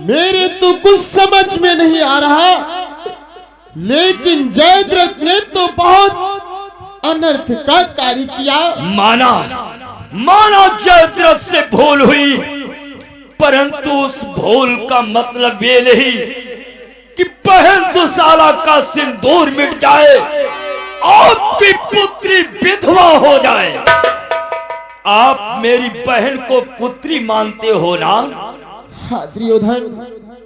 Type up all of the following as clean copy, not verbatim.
मेरे तो कुछ समझ में नहीं आ रहा, लेकिन जयद्रथ ने तो बहुत अनर्थ का कार्य किया। माना जयद्रथ से भूल हुई, परंतु उस भूल का मतलब ये नहीं कि बहन दुशाला का सिंदूर मिट जाए, आपकी पुत्री विधवा हो जाए। आप मेरी बहन को पुत्री मानते हो ना? हाँ दुर्योधन,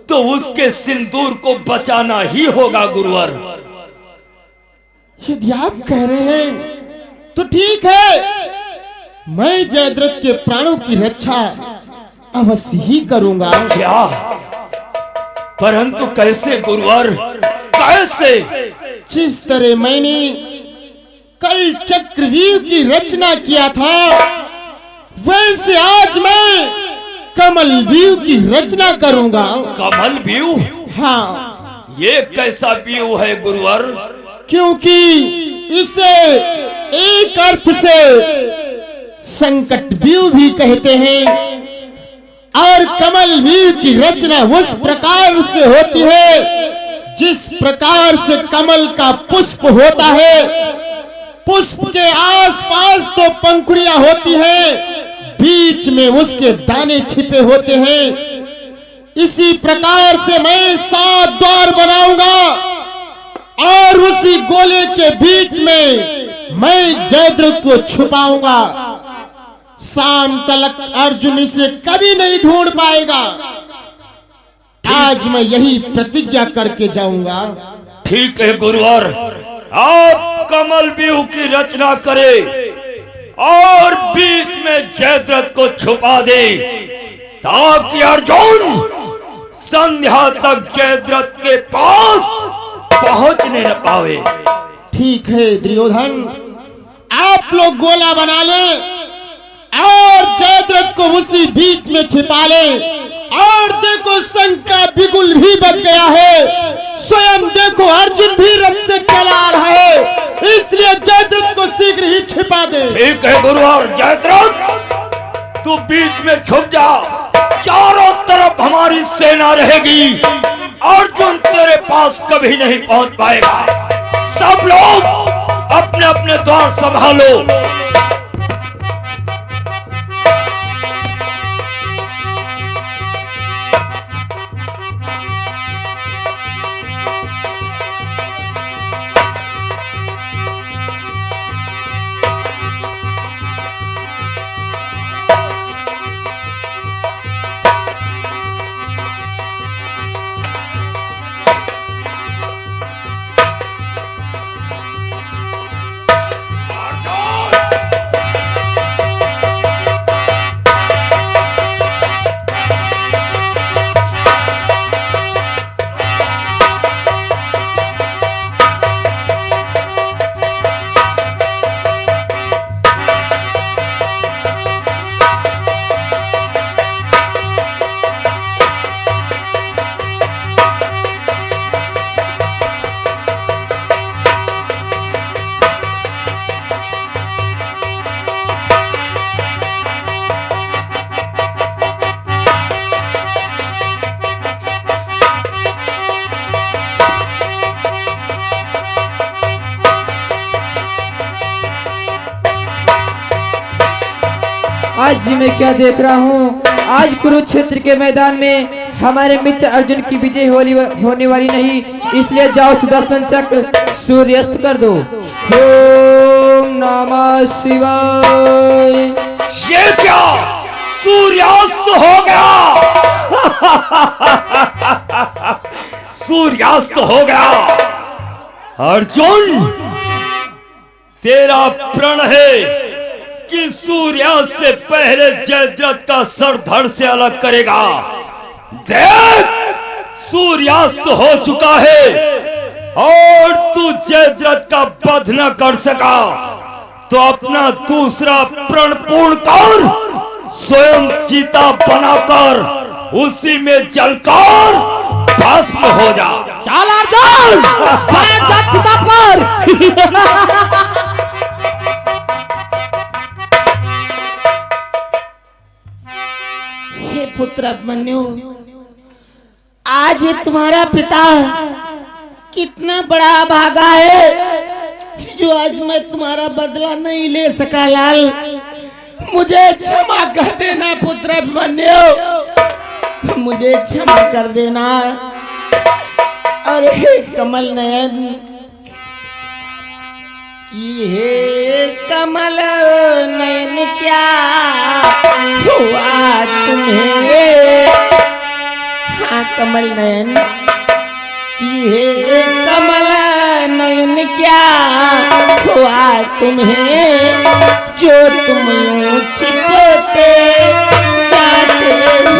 तो उसके सिंदूर को बचाना ही होगा गुरुवर। यदि आप कह रहे हैं तो ठीक है, मैं जयद्रथ के प्राणों की रक्षा अवश्य ही करूंगा। क्या? परंतु कैसे गुरुवर, कैसे? जिस तरह मैंने कल चक्रव्यूह की रचना किया था, वैसे आज मैं कमल व्यूह की रचना करूंगा। कमल व्यूह? हाँ। ये कैसा व्यूह है गुरुवर? क्योंकि इसे एक अर्थ से संकट व्यूह भी कहते हैं, और कमल व्यूह की रचना उस प्रकार से होती है जिस प्रकार से कमल का पुष्प होता है। पुष्प के आसपास तो पंखुड़ियां होती हैं, बीच में उसके दाने छिपे होते हैं। इसी प्रकार से मैं 7 द्वार बनाऊंगा, और उसी गोले के बीच में मैं जयद्रथ को छुपाऊंगा। शाम तक अर्जुन इसे कभी नहीं ढूंढ पाएगा। आज मैं यही प्रतिज्ञा करके जाऊंगा। ठीक है गुरुवर, आप कमल व्यूह की रचना करें और बीच में जयद्रथ को छुपा दे, ताकि अर्जुन संध्या तक जयद्रथ के पास पहुंचने न पावे। ठीक है दुर्योधन, आप लोग गोला बना लें और जयद्रथ को उसी बीच में छिपा लें। और देखो, शंका बिगुल भी बच गया है, स्वयं देखो अर्जुन भी रथ से चला आ रहा है, इसलिए जयद्रथ को शीघ्र ही छिपा दे। ठीक है गुरुवर। जयद्रथ तू बीच में छुप जा, चारों तरफ हमारी सेना रहेगी, अर्जुन तेरे पास कभी नहीं पहुंच पाएगा। सब लोग अपने अपने द्वार संभालो। आज जी मैं क्या देख रहा हूँ, आज कुरुक्षेत्र के मैदान में हमारे मित्र अर्जुन की विजय होने वाली नहीं, इसलिए जाओ सुदर्शन चक्र सूर्यास्त कर दो। ओम नमः शिवाय। ये क्या सूर्यास्त हो गया? सूर्यास्त हो गया। अर्जुन, तेरा प्रण है कि सूर्यास्त से पहले जयद्रथ का सर धड़ से अलग करेगा। देख, सूर्यास्त हो चुका है और तू जयद्रथ का वध न कर सका, तो अपना दूसरा प्रण पूर्ण कर, स्वयं चीता बनाकर उसी में जलकर भस्म हो जा। चल अर्जुन, बैठ जा चिता पर। हे पुत्र अभिमन्यु, आज ये तुम्हारा पिता कितना बड़ा भागा है जो आज मैं तुम्हारा बदला नहीं ले सका। लाल, मुझे क्षमा कर देना पुत्र अभिमन्यु, मुझे क्षमा कर देना। अरे कमल नयन, ये कमल नयन क्या हुआ तुम्हें? हाँ कमल नयन, ये कमल नयन क्या हुआ तुम्हें जो तुम यूं छिपते जाते हो?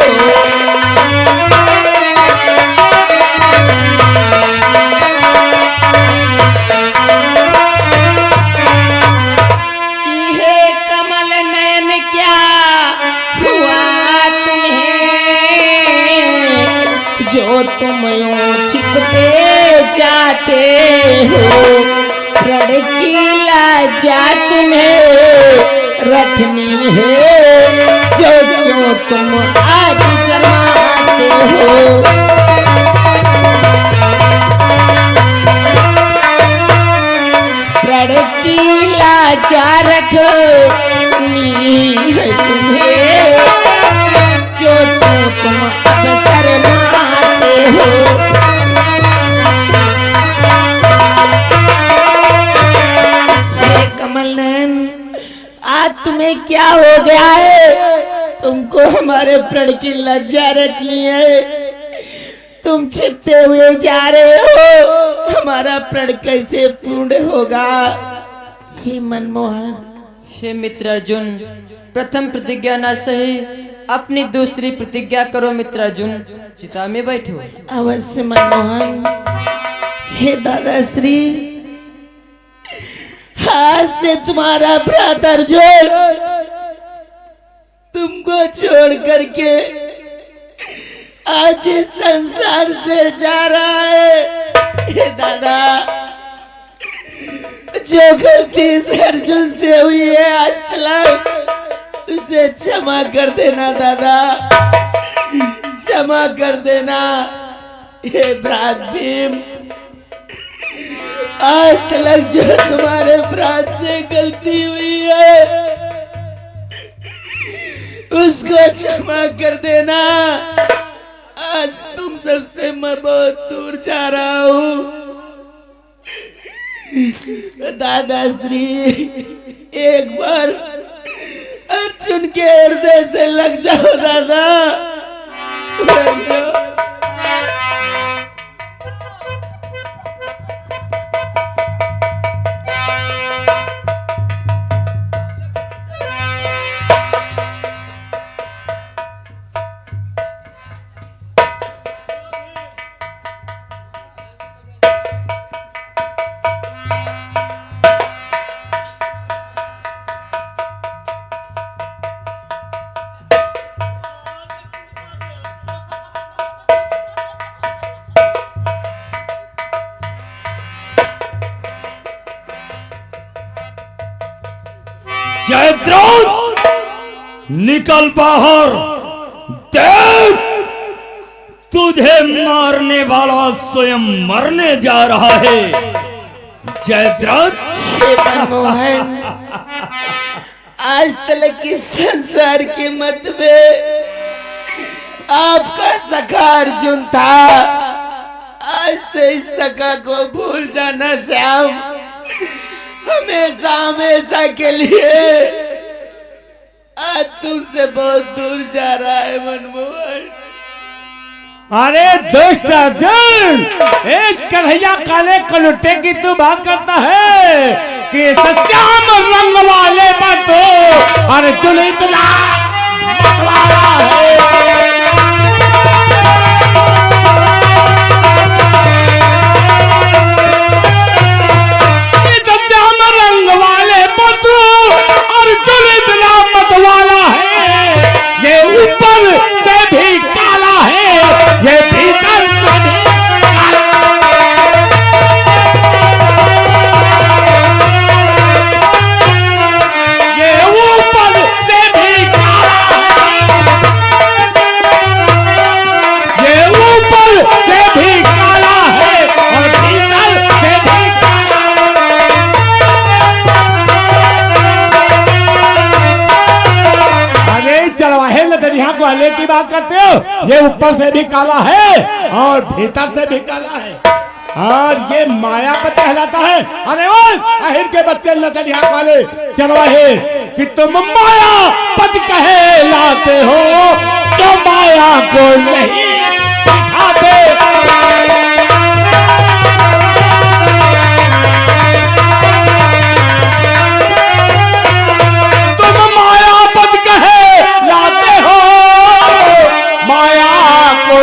जो तुम यूं छिपते जाते हो, लड़की लाजा तुम्हें रखनी है जो क्यों तुम आज शर्माते हो? लड़की लाजा रखनी है तुम्हें जो तुम अब शर्माते हो। कमल नयन, आज तुम्हें क्या हो गया है? तुमको हमारे प्रण की लज्जा रखनी है, तुम छिपते हुए जा रहे हो, हमारा प्रण कैसे पूर्ण होगा? हे मनमोहन, हे मित्र अर्जुन, प्रथम प्रतिज्ञा ना सही, अपनी दूसरी प्रतिज्ञा करो मित्र अर्जुन, चिता में बैठो। अवश्य मनमोहन। हे दादाश्री, आज से तुम्हारा भ्राता अर्जुन तुमको छोड़ करके आज इस संसार से जा रहा है। हे दादा, जो गलती इस अर्जुन से हुई है आज तक, उसे क्षमा कर देना दादा, क्षमा कर देना। हे भ्रात भीम, आज तक जो तुम्हारे भ्रात से गलती हुई है उसको क्षमा कर देना। आज तुम सबसे मैं बहुत दूर जा रहा हूँ। दादाश्री, एक बार अर्जुन के हृदय से लग जाओ दादा, लग जाओ। जयद्रथ, निकल बाहर, देख तुझे मारने वाला स्वयं मरने जा रहा है। जयद्रथ, मनमोहन, आज तक इस संसार के मत में आपका सखा अर्जुन था, आज से इस सखा को भूल जाना श्याम, हमेशा हमेशा के लिए। आज तुमसे बहुत दूर जा रहा है मनमोहन। अरे दुष्ट अर्जुन, एक कन्हैया काले कलुटे की तू बात करता है कि श्याम रंग वाले पर तो अर्जुन इतना मतवाला है। अर्जुन इतना मतवाला है, ये ऊपर से भी काला है, ये भीतर से भी काला। ये ऊपर से भी काला है। बात करते हो? ये ऊपर से भी काला है और भीतर से भी काला है। आज ये मायापत कहलाता है। अरे वो अहिर के बच्चे लचलिया वाले चरवाहे कि तुम मायापत कहलाते हो, जो माया को नहीं दिखाते।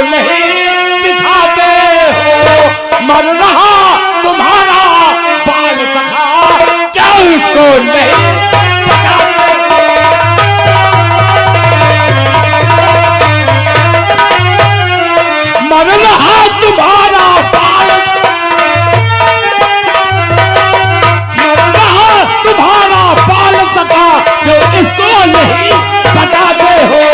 नहीं दिखाते हो, मर रहा तुम्हारा बाल सखा, क्या उसको नहीं मर रहा तुम्हारा बाल, मर रहा तुम्हारा बाल सखा, जो इसको नहीं बचाते हो।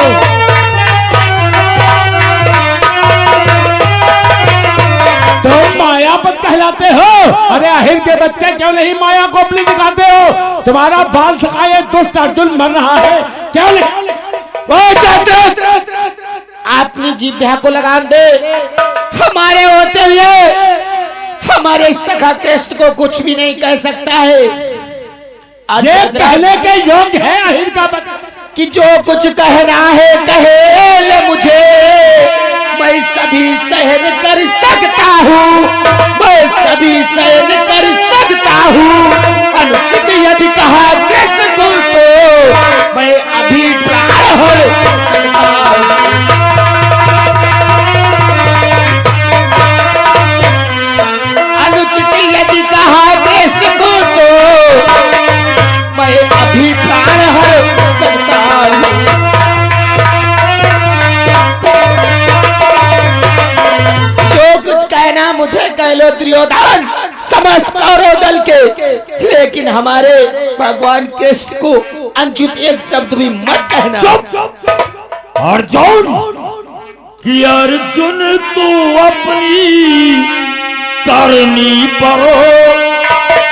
मायापत कहलाते हो। अरे अहिर के बच्चे क्यों नहीं माया को अपनी दिखाते हो? तुम्हारा बाल सखाए दुष्ट अर्जुन मर रहा है, क्या अपनी जिह्वा को लगाम दे। हमारे होते हुए हमारे सखा कृष्ण को कुछ भी नहीं कह सकता है। ये कहने के योग्य है अहिर का बच्चा कि जो कुछ कह रहा है कहे ले मुझे, मैं सभी सहन कर सकता हूँ, मैं सभी सहन कर सकता हूँ। अनुचित यदि कहा कृष्ण को तो मैं अभी प्राण हो सकता हूँ। अनुचित यदि कहा कृष्ण को तो मैं अभी प्राण हो सकता हूँ। कहना मुझे कह लो दुर्योधन, समस्त कौरव दल के, लेकिन हमारे भगवान कृष्ण को अनुचित एक शब्द भी मत कहना। अर्जुन कि अर्जुन तू अपनी करनी पर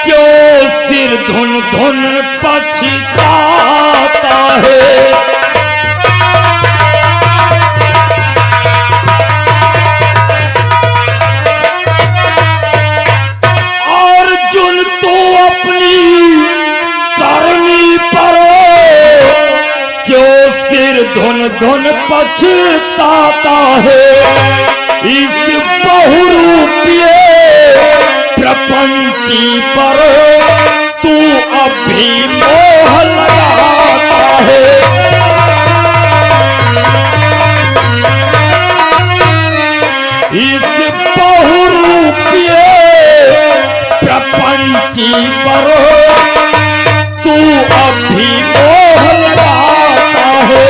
क्यों सिर धुन धुन पछताता है। धुन धुन पछताता है, इस बहुरूपीय प्रपंची पर तू अभी मोह लगाता है। इस बहुरूपीय प्रपंची पर तू अभी मोह लगाता है।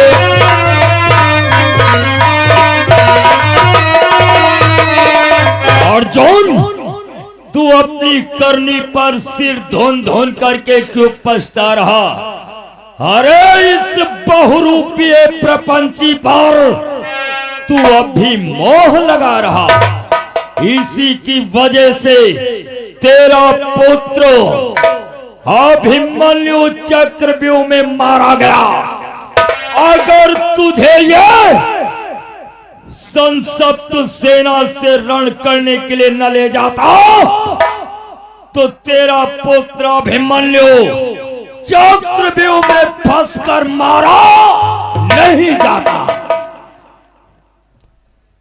अर्जुन तू अपनी करनी पर सिर धुन धुन करके क्यों पछता रहा? अरे इस बहुरूपीय प्रपंची पर तू अभी मोह लगा रहा। इसी की वजह से तेरा पुत्र अभिमन्यु चक्रव्यूह में मारा गया। अगर तुझे ये संसप्त सेना से रण करने के लिए न ले जाता तो तेरा पुत्र अभिमन्यु चक्रव्यूह में फंसकर मारा नहीं जाता।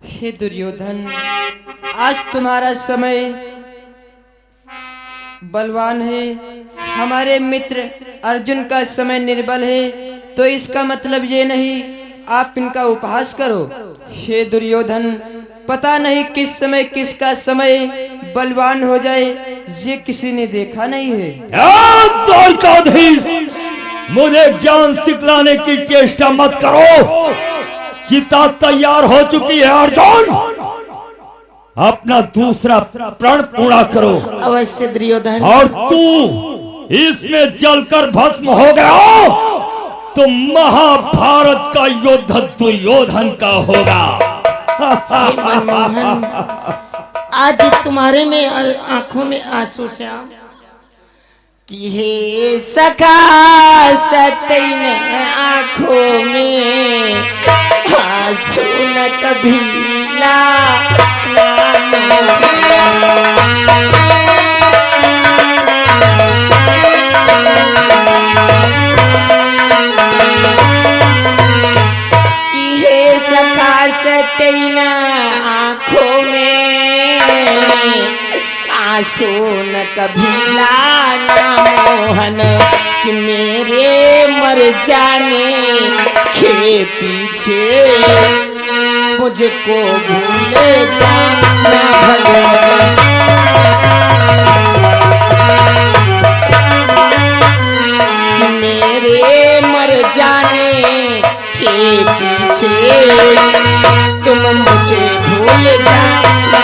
हे दुर्योधन, आज तुम्हारा समय बलवान है, हमारे मित्र अर्जुन का समय निर्बल है, तो इसका मतलब ये नहीं आप इनका उपहास करो। हे दुर्योधन, पता नहीं किस समय किसका समय बलवान हो जाए, ये किसी ने देखा नहीं है। द्वारकाधीश, मुझे ज्ञान सिखलाने की चेष्टा मत करो। चिता तैयार हो चुकी है अर्जुन, अपना दूसरा प्रण पूरा करो। अवश्य दुर्योधन। और तू इसमें जलकर भस्म हो गया तो महाभारत का युद्ध दुर्योधन का होगा। मनमोहन, आज तुम्हारे में आंखों में आंसू से कि हे सखा सतैन आंखों में आंसू न कभी लाना ये सका सटैना आँखों में आंसू न कभी लाना मोहन कि मेरे मर जाने के पीछे मुझको भूल जाना भगवान कि मेरे मर जाने के पीछे तुम मुझे भूल जाना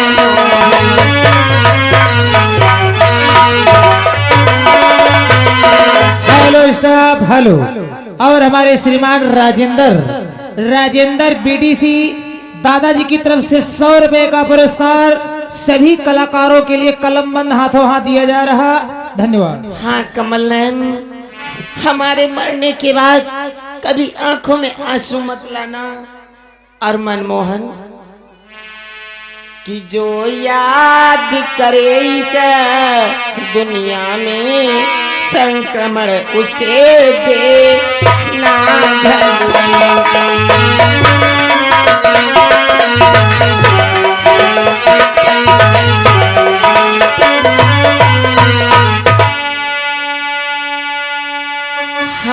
हेलो स्टाफ हेलो। और हमारे श्रीमान राजेंद्र बीडीसी दादाजी की तरफ से 100 रुपए का पुरस्कार सभी कलाकारों के लिए कलमबंद हाथों हाथ दिया जा रहा। धन्यवाद। हाँ कमल नयन, हमारे मरने के बाद कभी आंखों में आंसू मत लाना। और मनमोहन कि जो याद करे इस दुनिया में संक्रमण उसे दे ना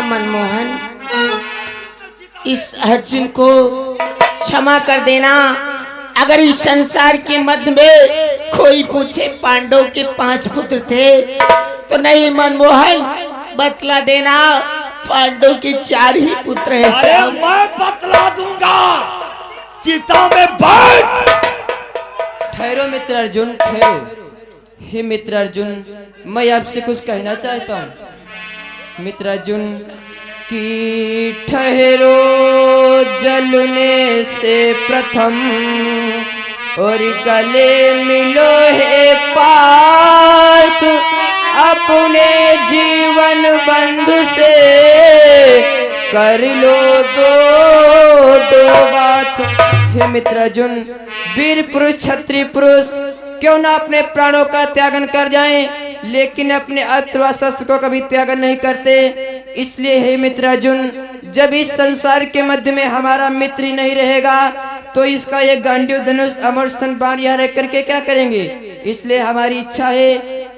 मनमोहन, इस अर्जुन को क्षमा कर देना। अगर इस संसार के मध्य में कोई पूछे पांडव के 5 पुत्र थे तो नहीं मनमोहन, बतला देना पांडव के 4 ही पुत्र हैं। अरे मैं बतला दूंगा, चिता में बैठ। ठहरो मित्र अर्जुन, ठहरो। हे मित्र अर्जुन, मैं आपसे कुछ कहना चाहता हूँ। मित्र अर्जुन कि ठहरो जलने से प्रथम और गले मिलो हे पार्थ, अपने जीवन बंधु से कर लो दो बात। हे मित्र अर्जुन, वीर पुरुष क्षत्रिय पुरुष क्यों ना अपने प्राणों का त्यागन कर जाएं, लेकिन अपने अस्त्र व शस्त्र को कभी त्यागन नहीं करते। इसलिए हे मित्र अर्जुन, जब इस संसार के मध्य में हमारा मित्र ही नहीं रहेगा तो इसका ये गांडीव धनुष अमर सन बाण यहाँ रख करके क्या करेंगे। इसलिए हमारी इच्छा है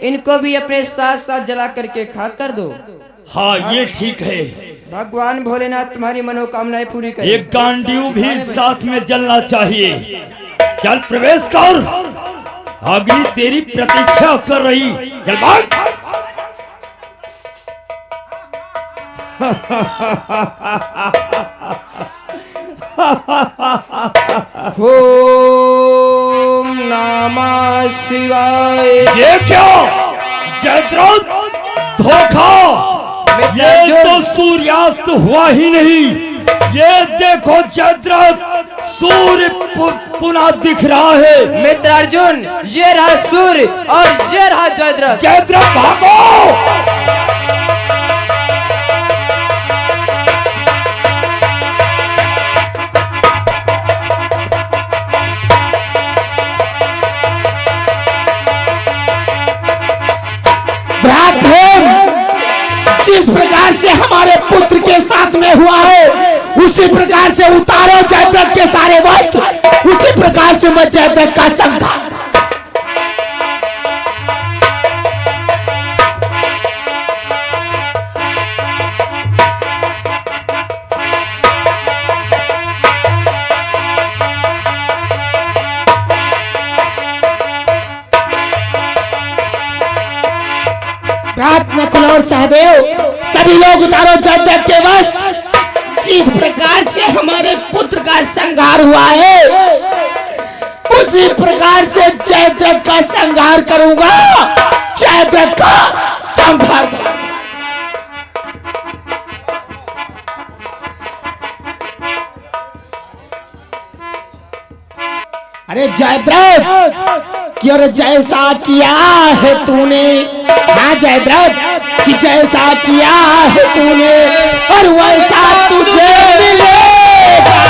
इनको भी अपने साथ साथ जला करके खाक कर दो। हाँ ये ठीक है। भगवान भोलेनाथ तुम्हारी मनोकामनाएं पूरी करें। एक गांडीव भी साथ में जलना चाहिए। चल प्रवेश कर, अग्नि तेरी प्रतीक्षा कर रही। चल भाग। ओम नमः शिवाय। ये क्या जयद्रथ, धोखा। ये तो सूर्यास्त हुआ ही नहीं। ये देखो जयद्रथ, सूर्य पुनः दिख रहा है। मित्र अर्जुन, ये रहा सूर्य और ये रहा जयद्रथ। जयद्रथ भागो। जिस प्रकार से हमारे पुत्र के साथ में हुआ है उसी प्रकार से उतारो जयद्रथ के सारे वस्त्र, उसी प्रकार से मैं जयद्रथ का संहार। नकुल और सहदेव सभी लोग उतारो जयद्रथ के वस्त्र। जिस प्रकार से हमारे पुत्र का संहार हुआ है उसी प्रकार से जयद्रथ का संहार करूंगा। जयद्रथ का संहार करूंगा। अरे जयद्रथ कि और जैसा किया है तूने, हाँ जयद्रथ कि जैसा किया है तूने और वैसा तुझे मिलेगा।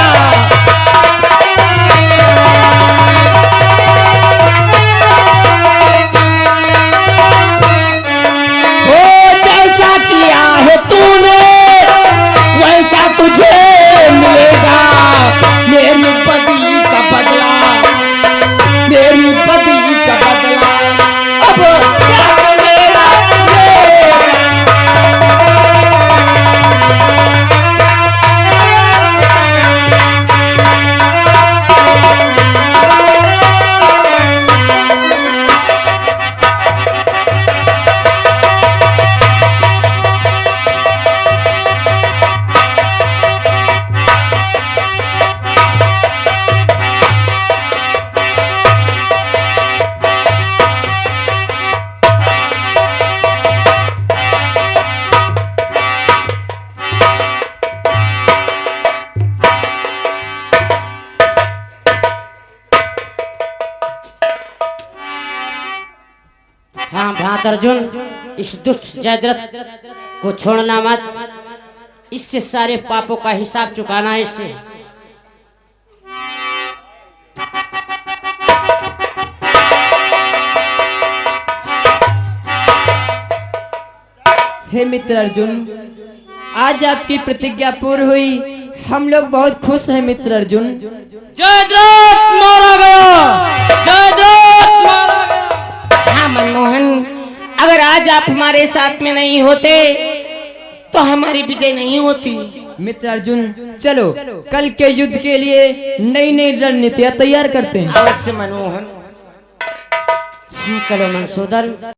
भ्रात अर्जुन, इस दुष्ट जयद्रथ को छोड़ना मत, इससे सारे पापों का हिसाब चुकाना है इससे। हे मित्र अर्जुन, आज आपकी प्रतिज्ञा पूर्ण हुई, हम लोग बहुत खुश हैं मित्र अर्जुन। जयद्रथ मारा गया, जयद्रथ मारा गया। हाँ मनमोहन, अगर आज आप हमारे साथ में नहीं होते तो हमारी विजय नहीं होती। मित्र अर्जुन, चलो कल के युद्ध के लिए नई नई रणनीतियां तैयार करते हैं। अवश्य मनमोहन, चलो मनसूदन।